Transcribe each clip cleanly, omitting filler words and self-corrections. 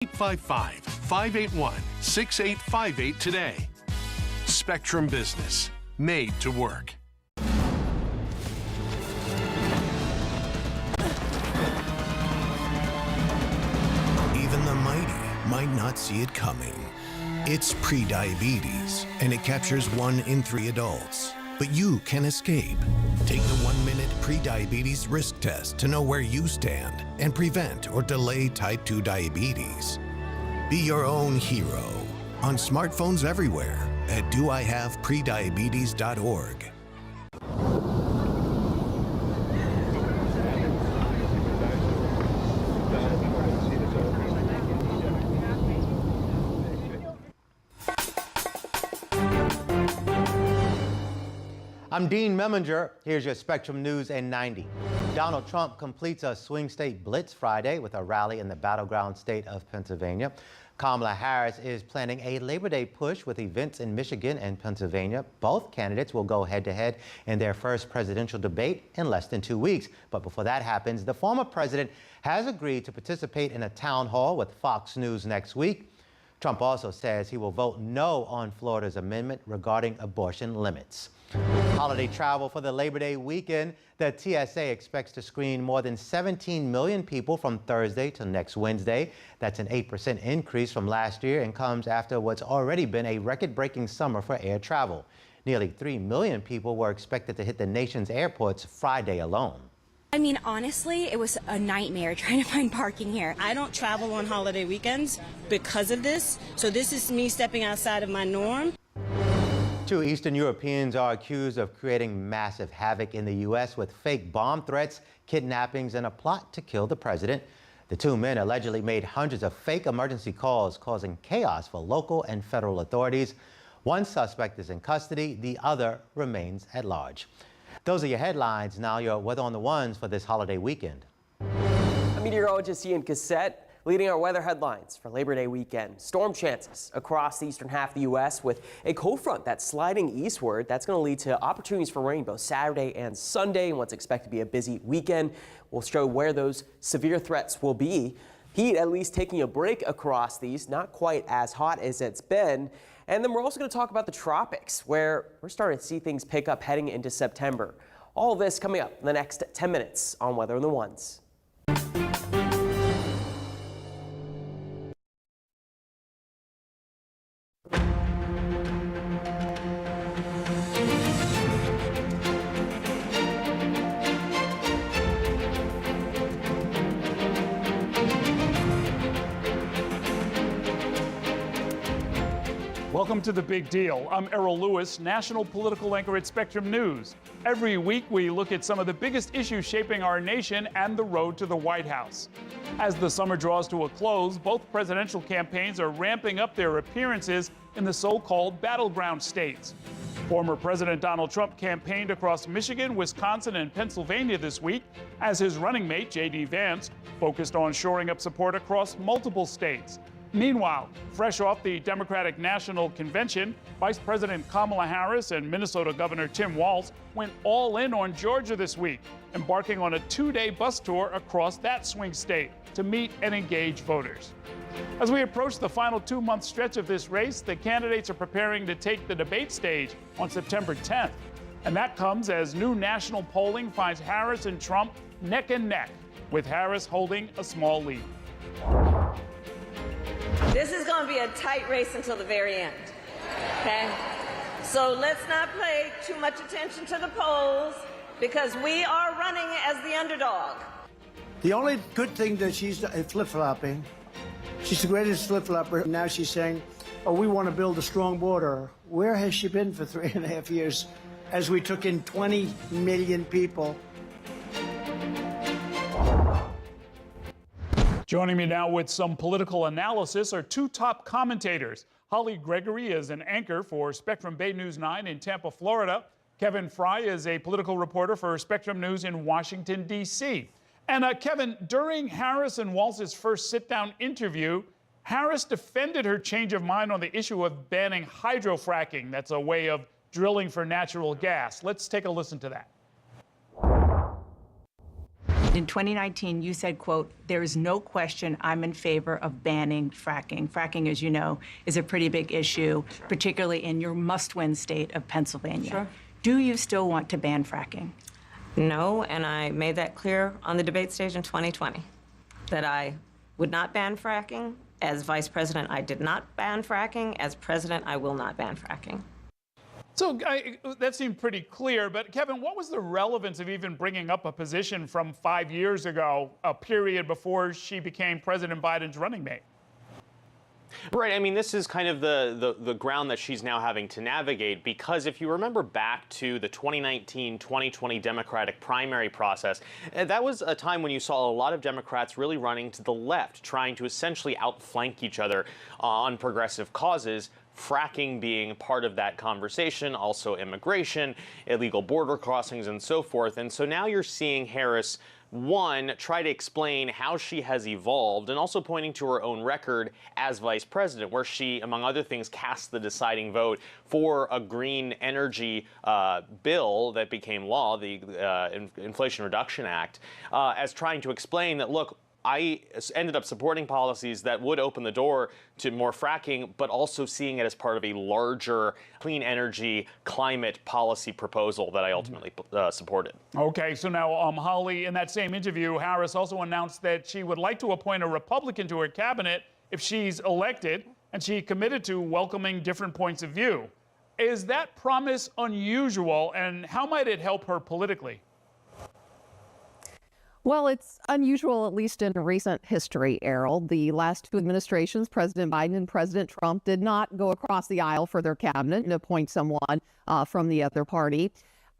855-581-6858 today. Spectrum Business, made to work. Even the mighty might not see it coming. It's prediabetes, and it captures 1 in 3 adults. But you can escape. Take the 1-minute prediabetes risk test to know where you stand and prevent or delay type 2 diabetes. Be your own hero on smartphones everywhere at doihaveprediabetes.org. I'm Dean Meminger. Here's your Spectrum News in 90. Donald Trump completes a swing state blitz Friday with a rally in the battleground state of Pennsylvania. Kamala Harris is planning a Labor Day push with events in Michigan and Pennsylvania. Both candidates will go head-to-head in their first presidential debate in less than 2 weeks. But before that happens, the former president has agreed to participate in a town hall with Fox News next week. Trump also says he will vote no on Florida's amendment regarding abortion limits. Holiday travel for the Labor Day weekend. The TSA expects to screen more than 17 million people from Thursday to next Wednesday. That's an 8% increase from last year and comes after what's already been a record-breaking summer for air travel. Nearly 3 million people were expected to hit the nation's airports Friday alone. I mean, honestly, it was a nightmare trying to find parking here. I don't travel on holiday weekends because of this, so this is me stepping outside of my norm. 2 Eastern Europeans are accused of creating massive havoc in the U.S. with fake bomb threats, kidnappings, and a plot to kill the president. The 2 men allegedly made hundreds of fake emergency calls, causing chaos for local and federal authorities. One suspect is in custody, the other remains at large. Those are your headlines. Now your weather on the ones for this holiday weekend. I'm meteorologist Ian Cassette. Leading our weather headlines for Labor Day weekend. Storm chances across the eastern half of the U.S. with a cold front that's sliding eastward. That's going to lead to opportunities for rain both Saturday and Sunday. And what's expected to be a busy weekend. We'll show where those severe threats will be. Heat at least taking a break across these, not quite as hot as it's been. And then we're also going to talk about the tropics, where we're starting to see things pick up heading into September. All of this coming up in the next 10 minutes on Weather on the Ones. Welcome to The Big Deal. I'm Errol Lewis, national political anchor at Spectrum News. Every week, we look at some of the biggest issues shaping our nation and the road to the White House. As the summer draws to a close, both presidential campaigns are ramping up their appearances in the so-called battleground states. Former President Donald Trump campaigned across Michigan, Wisconsin, and Pennsylvania this week, as his running mate, J.D. Vance, focused on shoring up support across multiple states. Meanwhile, fresh off the Democratic National Convention, Vice President Kamala Harris and Minnesota Governor Tim Walz went all in on Georgia this week, embarking on a 2-day bus tour across that swing state to meet and engage voters. As we approach the final 2-month stretch of this race, the candidates are preparing to take the debate stage on September 10th. And that comes as new national polling finds Harris and Trump neck and neck, with Harris holding a small lead. This is going to be a tight race until the very end, okay? So let's not pay too much attention to the polls because we are running as the underdog. The only good thing that she's flip-flopping, she's the greatest flip-flopper. Now she's saying, oh, we want to build a strong border. Where has she been for 3.5 years as we took in 20 million people? Joining me now with some political analysis are 2 top commentators. Holly Gregory is an anchor for Spectrum Bay News 9 in Tampa, Florida. Kevin Fry is a political reporter for Spectrum News in Washington, D.C. And Kevin, during Harris and Walz's first sit-down interview, Harris defended her change of mind on the issue of banning hydrofracking. That's a way of drilling for natural gas. Let's take a listen to that. In 2019, you said, quote, "There is no question I'm in favor of banning fracking." Fracking, as you know, is a pretty big issue, particularly in your must-win state of Pennsylvania. Sure. Do you still want to ban fracking? No, and I made that clear on the debate stage in 2020, that I would not ban fracking. As vice president, I did not ban fracking. As president, I will not ban fracking. So that seemed pretty clear, but Kevin, what was the relevance of even bringing up a position from 5 years ago, a period before she became President Biden's running mate? Right. I mean, this is kind of the ground that she's now having to navigate, because if you remember back to the 2019-2020 Democratic primary process, that was a time when you saw a lot of Democrats really running to the left, trying to essentially outflank each other on progressive causes. Fracking being part of that conversation, also immigration, illegal border crossings, and so forth. And so now you're seeing Harris, one, try to explain how she has evolved, and also pointing to her own record as vice president, where she, among other things, cast the deciding vote for a green energy bill that became law, the Inflation Reduction Act, as trying to explain that, look, I ended up supporting policies that would open the door to more fracking, but also seeing it as part of a larger clean energy climate policy proposal that I ultimately supported. Okay, so now, Holly, in that same interview, Harris also announced that she would like to appoint a Republican to her cabinet if she's elected, and she committed to welcoming different points of view. Is that promise unusual, and how might it help her politically? Well, it's unusual, at least in recent history, Errol. The last two administrations, President Biden and President Trump, did not go across the aisle for their cabinet and appoint someone from the other party.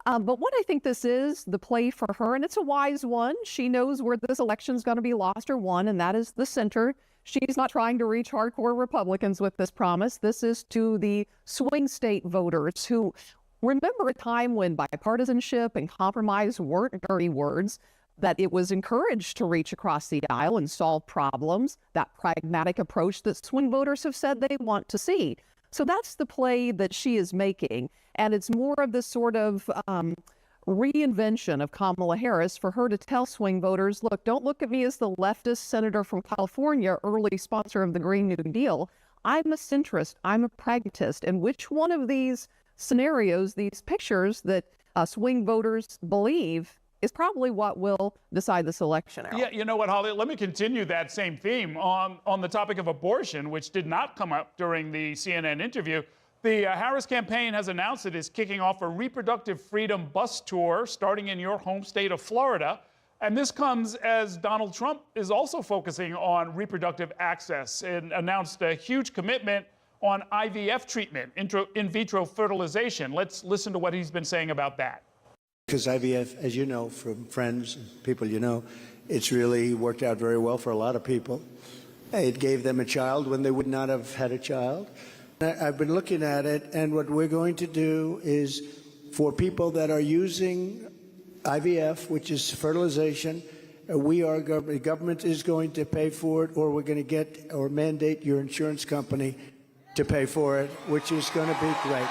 But what I think this is, the play for her, and it's a wise one. She knows where this election is going to be lost or won, and that is the center. She's not trying to reach hardcore Republicans with this promise. This is to the swing state voters who remember a time when bipartisanship and compromise weren't dirty words, that it was encouraged to reach across the aisle and solve problems, that pragmatic approach that swing voters have said they want to see. So that's the play that she is making. And it's more of this sort of reinvention of Kamala Harris for her to tell swing voters, look, don't look at me as the leftist senator from California, early sponsor of the Green New Deal. I'm a centrist. I'm a pragmatist. And which one of these scenarios, these pictures that swing voters believe is probably what will decide this election, Errol. Yeah, you know what, Holly? Let me continue that same theme on the topic of abortion, which did not come up during the CNN interview. The Harris campaign has announced it is kicking off a reproductive freedom bus tour starting in your home state of Florida. And this comes as Donald Trump is also focusing on reproductive access and announced a huge commitment on IVF treatment, in vitro fertilization. Let's listen to what he's been saying about that. Because IVF, as you know from friends and people you know, it's really worked out very well for a lot of people. It gave them a child when they would not have had a child. I've been looking at it, and what we're going to do is for people that are using IVF, which is fertilization, the government is going to pay for it, or we're going to get or mandate your insurance company to pay for it, which is going to be great.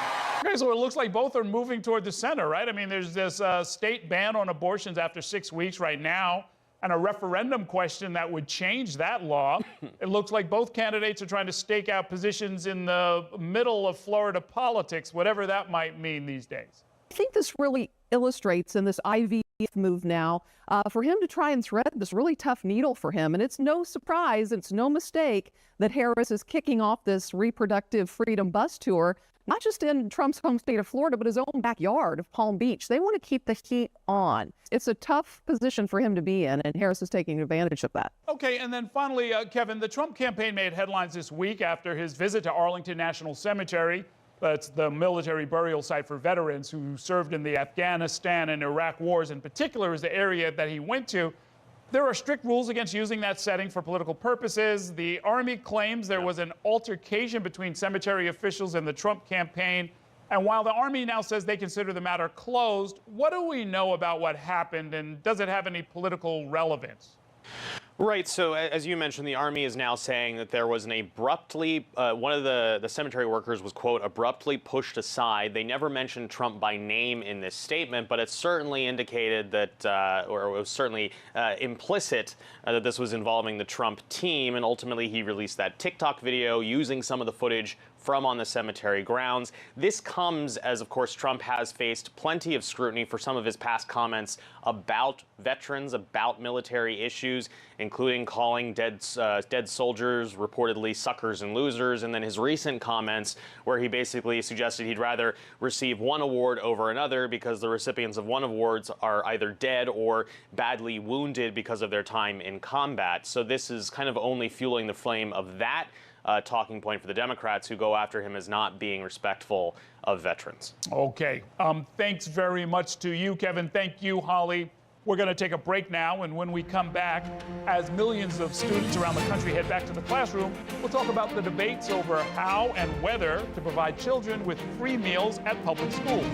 Okay, so it looks like both are moving toward the center, right? I mean, there's this state ban on abortions after 6 weeks right now, and a referendum question that would change that law. It looks like both candidates are trying to stake out positions in the middle of Florida politics, whatever that might mean these days. I think this really illustrates in this IVF move now for him to try and thread this really tough needle for him. And it's no surprise, it's no mistake that Harris is kicking off this reproductive freedom bus tour, not just in Trump's home state of Florida, but his own backyard of Palm Beach. They want to keep the heat on. It's a tough position for him to be in, and Harris is taking advantage of that. Okay, and then finally, Kevin, the Trump campaign made headlines this week after his visit to Arlington National Cemetery. That's the military burial site for veterans who served in the Afghanistan and Iraq wars. In particular, is the area that he went to. There are strict rules against using that setting for political purposes. The Army claims there was an altercation between cemetery officials and the Trump campaign. And while the Army now says they consider the matter closed, what do we know about what happened, and does it have any political relevance? Right. So as you mentioned, the Army is now saying that there was an abruptly, one of the cemetery workers was, quote, abruptly pushed aside. They never mentioned Trump by name in this statement, but it certainly indicated that, or it was certainly implicit that this was involving the Trump team. And ultimately, he released that TikTok video using some of the footage from on the cemetery grounds. This comes as, of course, Trump has faced plenty of scrutiny for some of his past comments about veterans, about military issues, including calling dead soldiers reportedly suckers and losers, and then his recent comments where he basically suggested he'd rather receive one award over another because the recipients of one awards are either dead or badly wounded because of their time in combat. So this is kind of only fueling the flame of that talking point for the Democrats, who go after him as not being respectful of veterans. Okay. Thanks very much to you, Kevin. Thank you, Holly. We're going to take a break now, and when we come back, as millions of students around the country head back to the classroom, we'll talk about the debates over how and whether to provide children with free meals at public schools.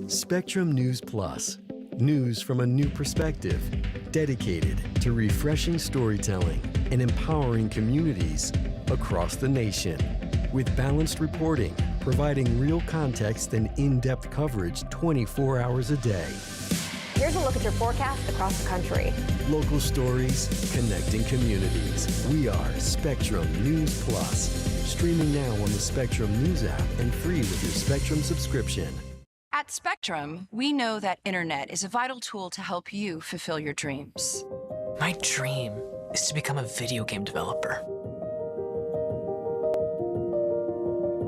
Spectrum News Plus. News from a new perspective, dedicated to refreshing storytelling and empowering communities across the nation. With balanced reporting, providing real context and in-depth coverage 24 hours a day. Here's a look at your forecast across the country. Local stories, connecting communities. We are Spectrum News Plus. Streaming now on the Spectrum News app and free with your Spectrum subscription. At Spectrum, we know that internet is a vital tool to help you fulfill your dreams. My dream is to become a video game developer.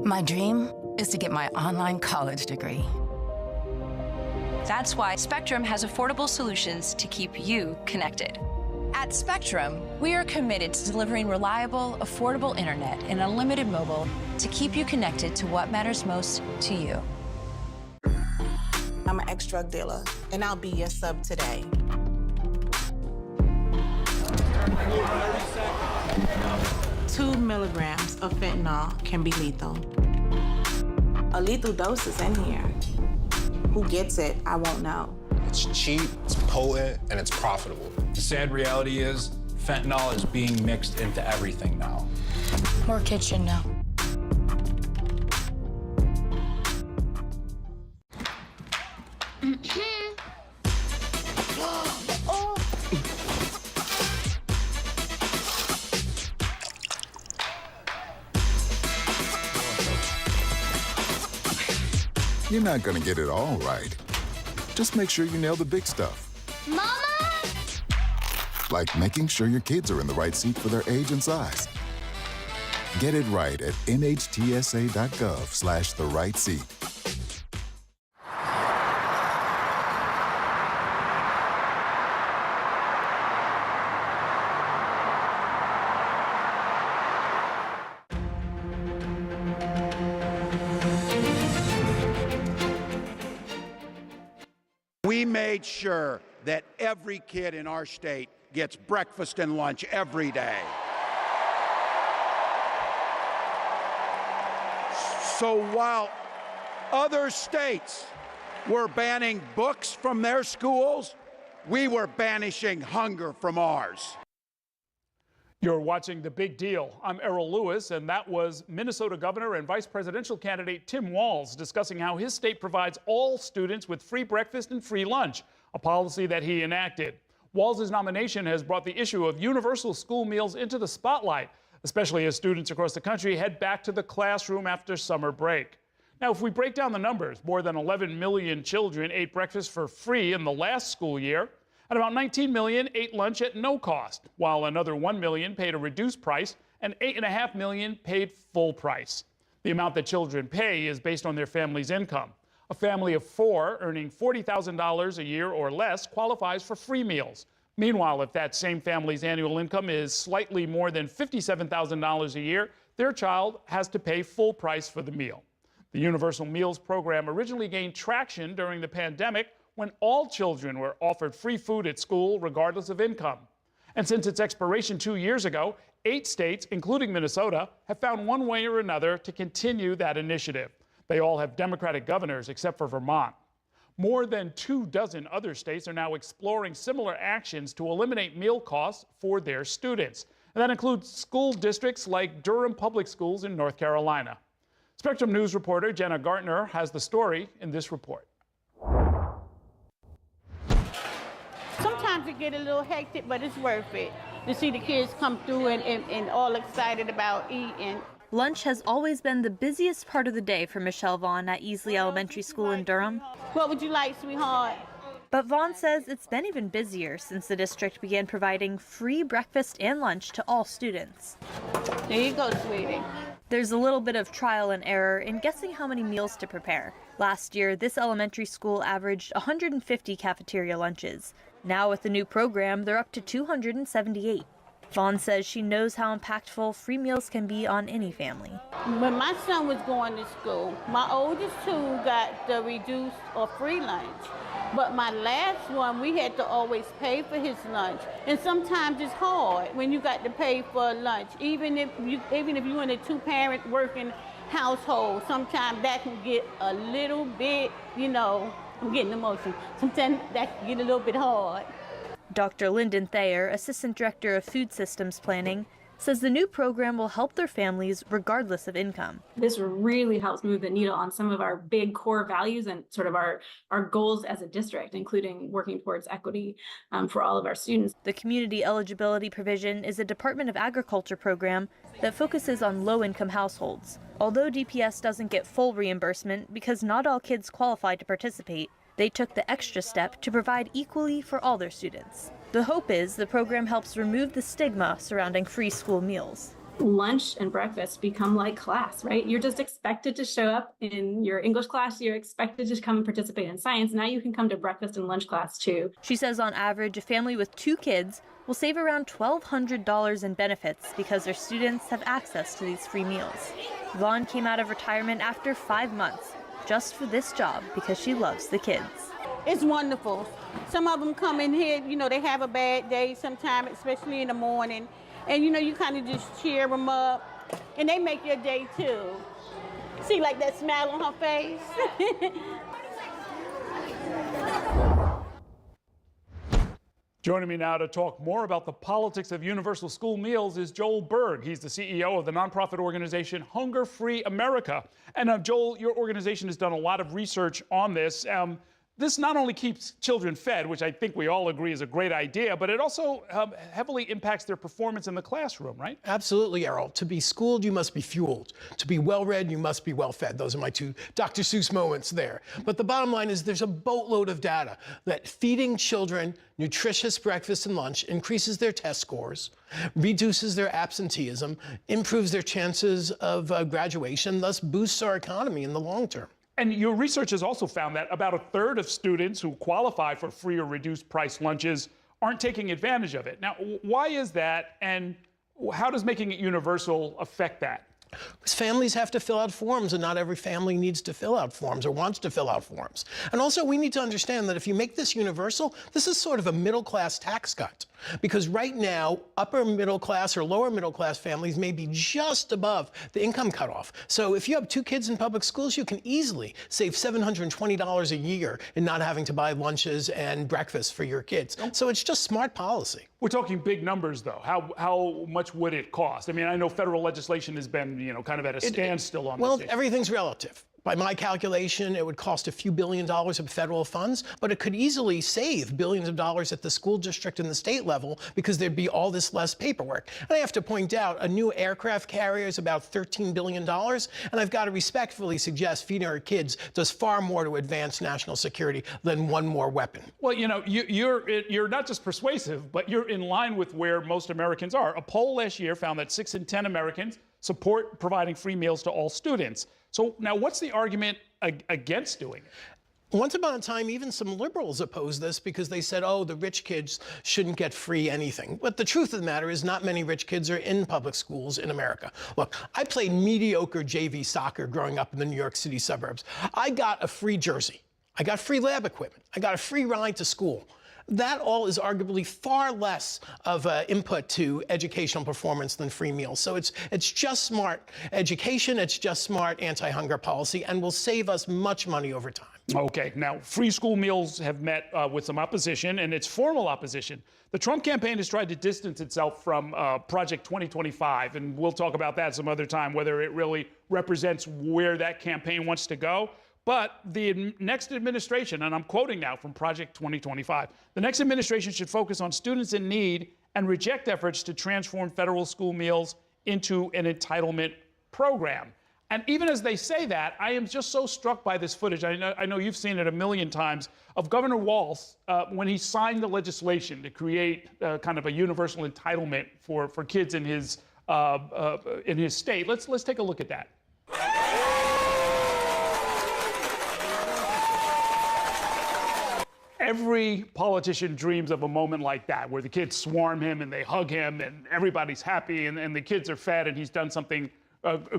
My dream is to get my online college degree. That's why Spectrum has affordable solutions to keep you connected. At Spectrum, we are committed to delivering reliable, affordable internet and unlimited mobile to keep you connected to what matters most to you. I'm an ex-drug dealer, and I'll be your sub today. 2 milligrams of fentanyl can be lethal. A lethal dose is in here. Who gets it, I won't know. It's cheap, it's potent, and it's profitable. The sad reality is fentanyl is being mixed into everything now. More kids should know. You're not gonna get it all right. Just make sure you nail the big stuff. Mama! Like making sure your kids are in the right seat for their age and size. Get it right at nhtsa.gov/the-right-seat. We made sure that every kid in our state gets breakfast and lunch every day. So while other states were banning books from their schools, we were banishing hunger from ours. You're watching The Big Deal. I'm Errol Lewis, and that was Minnesota Governor and Vice Presidential candidate Tim Walz discussing how his state provides all students with free breakfast and free lunch, a policy that he enacted. Walz's nomination has brought the issue of universal school meals into the spotlight, especially as students across the country head back to the classroom after summer break. Now, if we break down the numbers, more than 11 million children ate breakfast for free in the last school year, and about 19 million ate lunch at no cost, while another 1 million paid a reduced price and 8.5 million paid full price. The amount that children pay is based on their family's income. A family of 4 earning $40,000 a year or less qualifies for free meals. Meanwhile, if that same family's annual income is slightly more than $57,000 a year, their child has to pay full price for the meal. The Universal Meals program originally gained traction during the pandemic when all children were offered free food at school regardless of income. And since its expiration 2 years ago, 8 states, including Minnesota, have found one way or another to continue that initiative. They all have Democratic governors except for Vermont. More than 24 other states are now exploring similar actions to eliminate meal costs for their students. And that includes school districts like Durham Public Schools in North Carolina. Spectrum News reporter Jenna Gartner has the story in this report. Sometimes it get a little hectic, but it's worth it to see the kids come through and all excited about eating. Lunch has always been the busiest part of the day for Michelle Vaughn at Easley Elementary School in Durham. What would you like, sweetheart? But Vaughn says it's been even busier since the district began providing free breakfast and lunch to all students. There you go, sweetie. There's a little bit of trial and error in guessing how many meals to prepare. Last year, this elementary school averaged 150 cafeteria lunches. Now with the new program, they're up to 278. Vaughn says she knows how impactful free meals can be on any family. When my son was going to school, my oldest 2 got the reduced or free lunch. But my last one, we had to always pay for his lunch. And sometimes it's hard when you got to pay for lunch. Even if you're in a 2-parent working household, sometimes that can get a little bit, I'm getting emotional. Sometimes that can get a little bit hard. Dr. Lyndon Thayer, Assistant Director of Food Systems Planning, says the new program will help their families regardless of income. This really helps move the needle on some of our big core values and sort of our goals as a district, including working towards equity for all of our students. The community eligibility provision is a Department of Agriculture program that focuses on low-income households. Although DPS doesn't get full reimbursement because not all kids qualify to participate, they took the extra step to provide equally for all their students. The hope is the program helps remove the stigma surrounding free school meals. Lunch and breakfast become like class, right? You're just expected to show up in your English class. You're expected to come and participate in science. Now you can come to breakfast and lunch class too. She says on average, a family with 2 kids will save around $1,200 in benefits because their students have access to these free meals. Vaughn came out of retirement after 5 months just for this job because she loves the kids. It's wonderful. Some of them come in here, they have a bad day sometimes, especially in the morning. And, you kind of just cheer them up. And they make your day, too. See, like that smile on her face? Joining me now to talk more about the politics of universal school meals is Joel Berg. He's the CEO of the nonprofit organization Hunger Free America. And Joel, your organization has done a lot of research on this. This not only keeps children fed, which I think we all agree is a great idea, but it also heavily impacts their performance in the classroom, right? Absolutely, Errol. To be schooled, you must be fueled. To be well-read, you must be well-fed. Those are my 2 Dr. Seuss moments there. But the bottom line is there's a boatload of data that feeding children nutritious breakfast and lunch increases their test scores, reduces their absenteeism, improves their chances of graduation, thus boosts our economy in the long term. And your research has also found that about 1/3 of students who qualify for free or reduced price lunches aren't taking advantage of it. Now, why is that, and how does making it universal affect that? Because families have to fill out forms, and not every family needs to fill out forms or wants to fill out forms. And also, we need to understand that if you make this universal, this is sort of a middle-class tax cut. Because right now, upper middle class or lower middle class families may be just above the income cutoff. So if you have 2 kids in public schools, you can easily save $720 a year in not having to buy lunches and breakfast for your kids. So it's just smart policy. We're talking big numbers, though. How much would it cost? I mean, I know federal legislation has been, kind of at a standstill on this issue. Well, everything's relative. By my calculation, it would cost a few $1 billion of federal funds, but it could easily save billions of dollars at the school district and the state level because there'd be all this less paperwork. And I have to point out, a new aircraft carrier is about $13 billion, and I've got to respectfully suggest feeding our kids does far more to advance national security than one more weapon. Well, you're not just persuasive, but you're in line with where most Americans are. A poll last year found that 6 in 10 Americans support providing free meals to all students. So now what's the argument against doing it? Once upon a time, even some liberals opposed this because they said, oh, the rich kids shouldn't get free anything. But the truth of the matter is not many rich kids are in public schools in America. Look, I played mediocre JV soccer growing up in the New York City suburbs. I got a free jersey. I got free lab equipment. I got a free ride to school. That all is arguably far less of input to educational performance than free meals. So it's just smart education, it's just smart anti-hunger policy, and will save us much money over time. Okay, now free school meals have met with some opposition, and it's formal opposition. The Trump campaign has tried to distance itself from Project 2025, and we'll talk about that some other time, whether it really represents where that campaign wants to go. But the next administration, and I'm quoting now from Project 2025, the next administration should focus on students in need and reject efforts to transform federal school meals into an entitlement program. And even as they say that, I am just so struck by this footage. I know you've seen it a million times of Governor Walz when he signed the legislation to create kind of a universal entitlement for kids in his state. Let's take a look at that. Every politician dreams of a moment like that, where the kids swarm him and they hug him and everybody's happy and the kids are fed and he's done something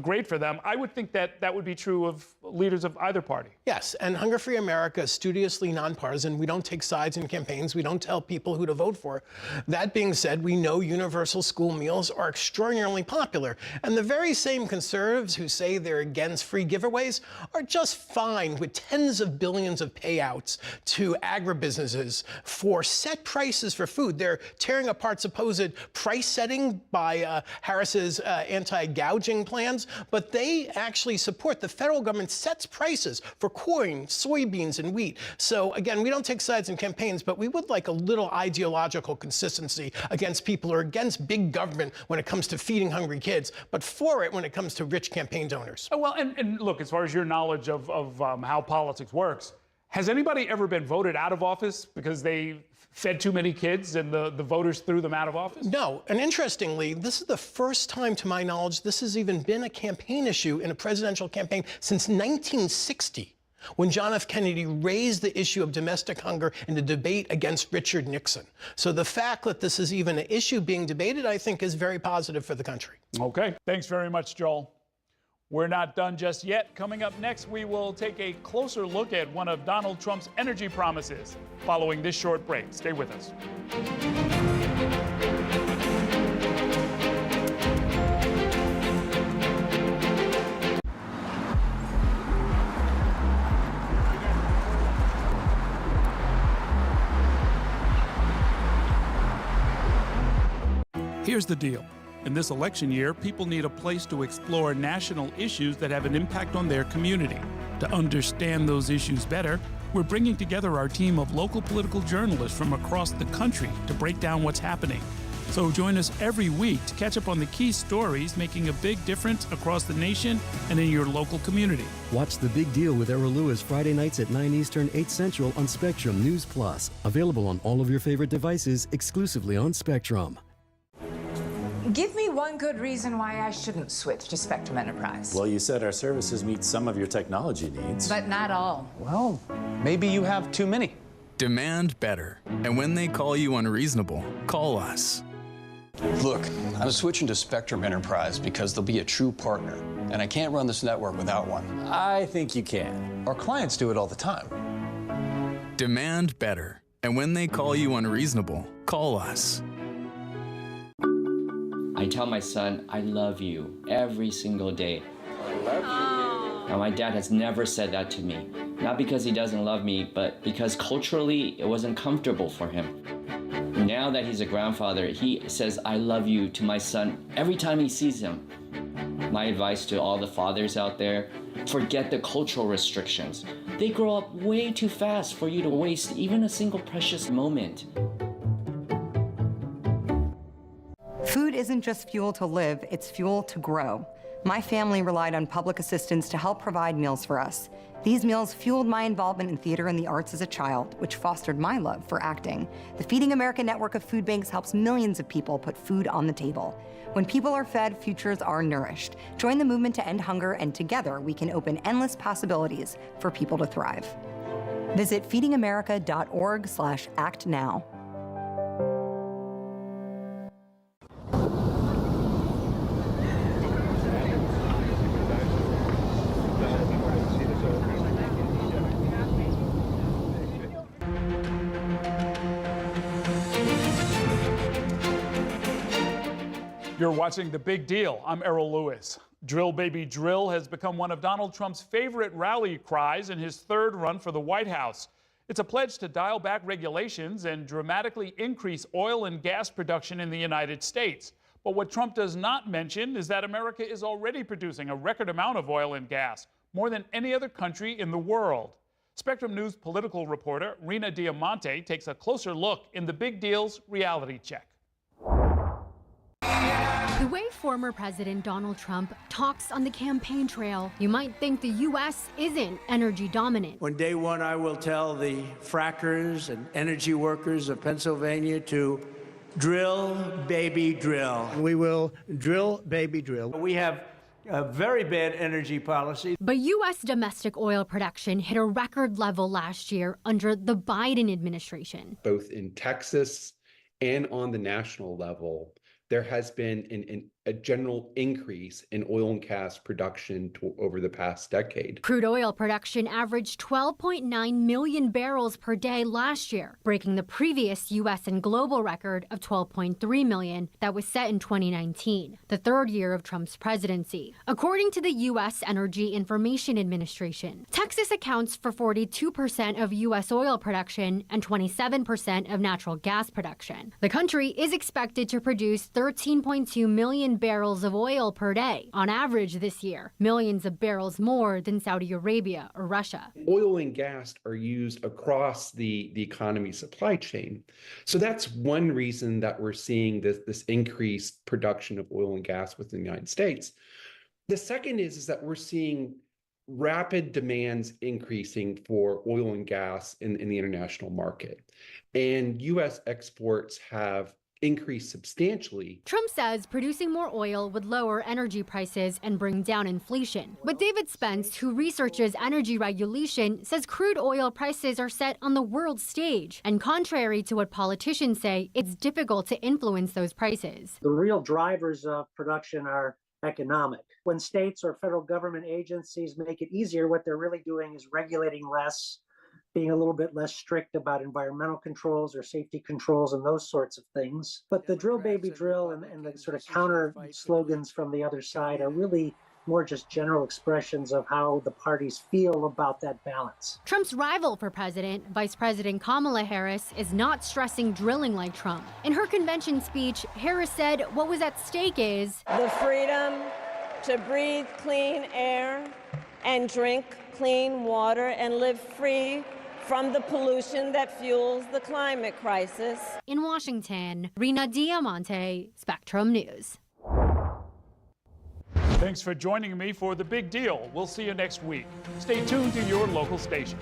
great for them. I would think that that would be true of leaders of either party. Yes, and Hunger Free America is studiously nonpartisan. We don't take sides in campaigns. We don't tell people who to vote for. That being said, we know universal school meals are extraordinarily popular. And the very same conservatives who say they're against free giveaways are just fine with tens of billions of payouts to agribusinesses for set prices for food. They're tearing apart supposed price setting by Harris's anti-gouging plans, but they actually support the federal government sets prices for corn, soybeans, and wheat. So again, we don't take sides in campaigns, but we would like a little ideological consistency against people who are against big government when it comes to feeding hungry kids, but for it when it comes to rich campaign donors. Well, and look, as far as your knowledge of how politics works, has anybody ever been voted out of office because they fed too many kids and the voters threw them out of office? No, and interestingly, this is the first time, to my knowledge, this has even been a campaign issue in a presidential campaign since 1960, when John F. Kennedy raised the issue of domestic hunger in the debate against Richard Nixon. So the fact that this is even an issue being debated, I think, is very positive for the country. Okay, thanks very much, Joel. We're not done just yet. Coming up next, we will take a closer look at one of Donald Trump's energy promises following this short break. Stay with us. Here's the deal. In this election year, people need a place to explore national issues that have an impact on their community. To understand those issues better, we're bringing together our team of local political journalists from across the country to break down what's happening. So join us every week to catch up on the key stories making a big difference across the nation and in your local community. Watch The Big Deal with Errol Lewis Friday nights at 9 Eastern, 8 Central on Spectrum News Plus. Available on all of your favorite devices exclusively on Spectrum. Give me one good reason why I shouldn't switch to Spectrum Enterprise. Well, you said our services meet some of your technology needs. But not all. Well, maybe you have too many. Demand better. And when they call you unreasonable, call us. Look, I'm switching to Spectrum Enterprise because they'll be a true partner, and I can't run this network without one. I think you can. Our clients do it all the time. Demand better. And when they call you unreasonable, call us. I tell my son, I love you every single day. I love you. Now, my dad has never said that to me. Not because he doesn't love me, but because culturally it wasn't comfortable for him. Now that he's a grandfather, he says, I love you to my son every time he sees him. My advice to all the fathers out there, forget the cultural restrictions. They grow up way too fast for you to waste even a single precious moment. Food isn't just fuel to live, it's fuel to grow. My family relied on public assistance to help provide meals for us. These meals fueled my involvement in theater and the arts as a child, which fostered my love for acting. The Feeding America network of food banks helps millions of people put food on the table. When people are fed, futures are nourished. Join the movement to end hunger, and together we can open endless possibilities for people to thrive. Visit feedingamerica.org/act now. You're watching The Big Deal. I'm Errol Lewis. Drill, baby, drill has become one of Donald Trump's favorite rally cries in his third run for the White House. It's a pledge to dial back regulations and dramatically increase oil and gas production in the United States. But what Trump does not mention is that America is already producing a record amount of oil and gas, more than any other country in the world. Spectrum News political reporter Rena Diamante takes a closer look in The Big Deal's reality check. The way former President Donald Trump talks on the campaign trail, you might think the U.S. isn't energy dominant. On day one, I will tell the frackers and energy workers of Pennsylvania to drill, baby, drill. We will drill, baby, drill. We have a very bad energy policy. But U.S. domestic oil production hit a record level last year under the Biden administration. Both in Texas and on the national level, there has been a general increase in oil and gas production over the past decade. Crude oil production averaged 12.9 million barrels per day last year, breaking the previous U.S. and global record of 12.3 million that was set in 2019, the third year of Trump's presidency. According to the U.S. Energy Information Administration, Texas accounts for 42% of U.S. oil production and 27% of natural gas production. The country is expected to produce 13.2 million barrels of oil per day on average this year, millions of barrels more than Saudi Arabia or Russia. Oil and gas are used across the economy supply chain. So that's one reason that we're seeing this increased production of oil and gas within the United States. The second is that we're seeing rapid demands increasing for oil and gas in the international market. And U.S. exports have increased substantially. Trump says producing more oil would lower energy prices and bring down inflation. But David Spence, who researches energy regulation, says crude oil prices are set on the world stage. And contrary to what politicians say, it's difficult to influence those prices. The real drivers of production are economic. When states or federal government agencies make it easier, what they're really doing is regulating less, being a little bit less strict about environmental controls or safety controls and those sorts of things. But the drill, baby, drill and the sort of counter slogans from the other side are really more just general expressions of how the parties feel about that balance. Trump's rival for president, Vice President Kamala Harris, is not stressing drilling like Trump. In her convention speech, Harris said what was at stake is the freedom to breathe clean air and drink clean water and live free from the pollution that fuels the climate crisis. In Washington, Rena Diamante, Spectrum News. Thanks for joining me for The Big Deal. We'll see you next week. Stay tuned to your local station.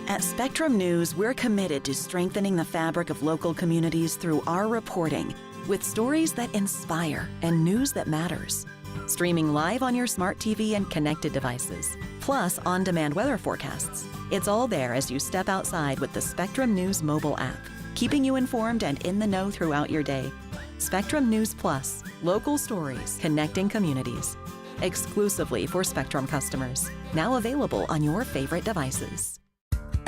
At Spectrum News, we're committed to strengthening the fabric of local communities through our reporting, with stories that inspire and news that matters. Streaming live on your smart TV and connected devices, plus on-demand weather forecasts. It's all there as you step outside with the Spectrum News mobile app, keeping you informed and in the know throughout your day. Spectrum News Plus, local stories, connecting communities. Exclusively for Spectrum customers. Now available on your favorite devices.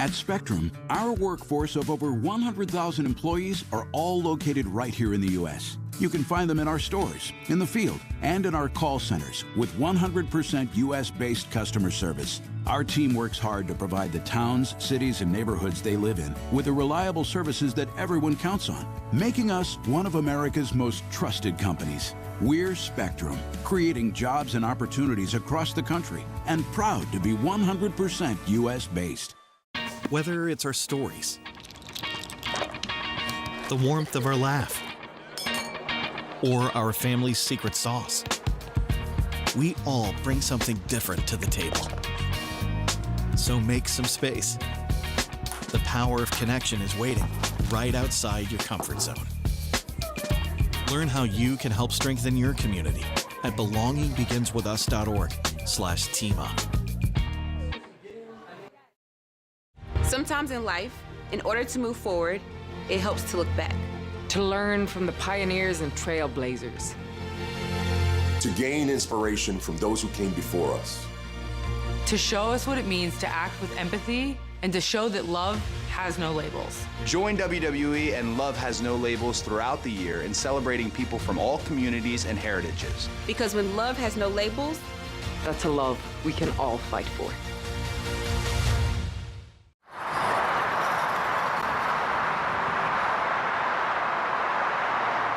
At Spectrum, our workforce of over 100,000 employees are all located right here in the U.S. You can find them in our stores, in the field, and in our call centers with 100% U.S.-based customer service. Our team works hard to provide the towns, cities, and neighborhoods they live in with the reliable services that everyone counts on, making us one of America's most trusted companies. We're Spectrum, creating jobs and opportunities across the country, and proud to be 100% U.S.-based. Whether it's our stories, the warmth of our laugh, or our family's secret sauce. We all bring something different to the table. So make some space. The power of connection is waiting right outside your comfort zone. Learn how you can help strengthen your community at belongingbeginswithus.org/teamup. Sometimes in life, in order to move forward, it helps to look back. To learn from the pioneers and trailblazers. To gain inspiration from those who came before us. To show us what it means to act with empathy and to show that love has no labels. Join WWE and Love Has No Labels throughout the year in celebrating people from all communities and heritages. Because when love has no labels, that's a love we can all fight for.